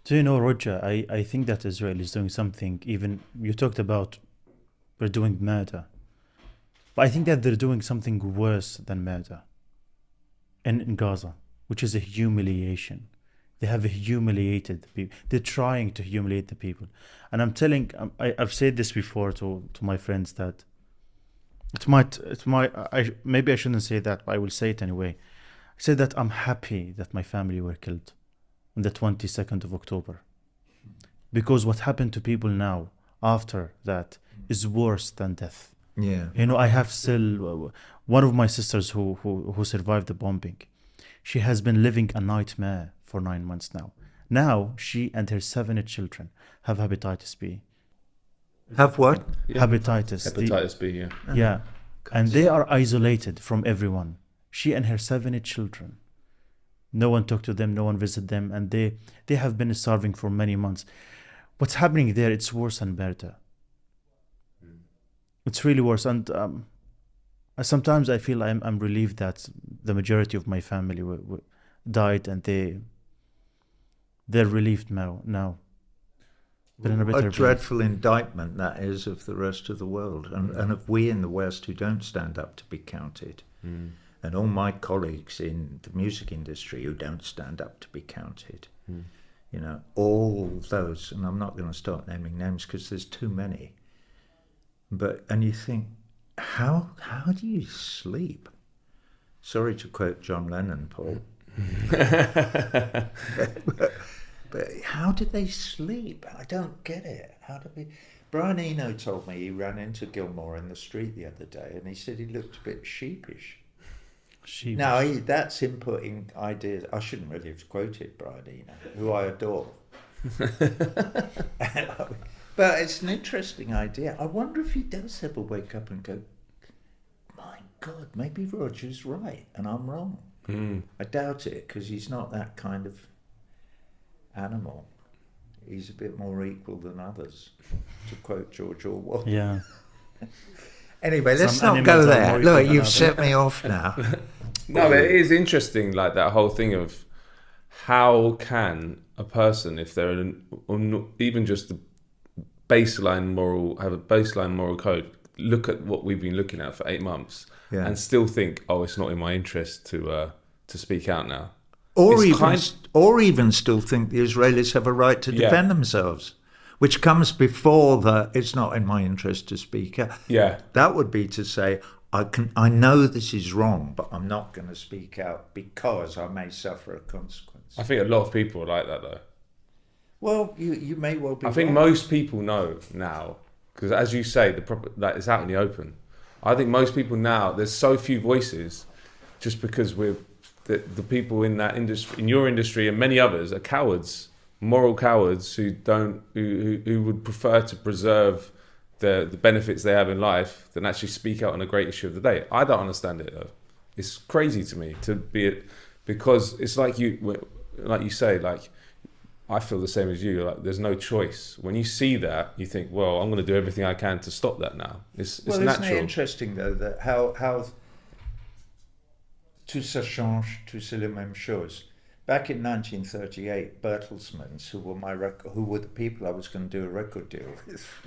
Do you know, Roger, I think that Israel is doing something, even you talked about we're doing murder. But I think that they're doing something worse than murder in Gaza, which is a humiliation. They have humiliated the people. They're trying to humiliate the people. And I'm telling, I've said this before to my friends that maybe I shouldn't say that, but I will say it anyway. I said that I'm happy that my family were killed on the 22nd of October. Because what happened to people now after that is worse than death. Yeah. You know, I have still one of my sisters who survived the bombing. She has been living a nightmare for 9 months now. Now she and her 7 children have hepatitis B. Have what? Yeah. Hepatitis. Hepatitis B, yeah. Yeah. And they are isolated from everyone. She and her 7 children. No one talked to them, no one visited them, and they have been starving for many months. What's happening there, it's worse than murder. It's really worse. And sometimes I feel I'm relieved that the majority of my family died, and they're relieved now. They're in a better A place. dreadful indictment that is of the rest of the world, and of we in the West who don't stand up to be counted. And all my colleagues in the music industry who don't stand up to be counted. You know, all those, and I'm not going to start naming names because there's too many. And you think, how do you sleep? Sorry to quote John Lennon, Paul. but how did they sleep? I don't get it. How did we? Brian Eno told me he ran into Gilmour in the street the other day, and he said he looked a bit sheepish. Now, that's him putting ideas. I shouldn't really have quoted Brian Eno, who I adore. But it's an interesting idea. I wonder if he does ever wake up and go, my God, maybe Roger's right and I'm wrong. I doubt it, because he's not that kind of animal. He's a bit more equal than others, to quote George Orwell. Yeah. Anyway, let's Some not go animals are there. more Look, equal you've than set me off now. No, but it is interesting, like that whole thing of how can a person, if they're even just the have a baseline moral code, look at what we've been looking at for 8 months and still think, oh, it's not in my interest to speak out now. Or even still think the Israelis have a right to defend themselves, which comes before the it's not in my interest to speak out. Yeah. That would be to say, I know this is wrong, but I'm not going to speak out because I may suffer a consequence. I think a lot of people are like that, though. Well, you may well be. I think most people know now, because as you say, that is out in the open. I think most people now, there's so few voices, just because the people in that industry, in your industry, and many others are cowards, moral cowards who would prefer to preserve the benefits they have in life than actually speak out on a great issue of the day. I don't understand it though. It's crazy to me because it's like you say, like. I feel the same as you. Like, there's no choice. When you see that, you think, "Well, I'm going to do everything I can to stop that now." It's natural. Isn't it interesting though that how tout ça change, tout c'est la même chose. Back in 1938, Bertelsmann, who were the people I was going to do a record deal with,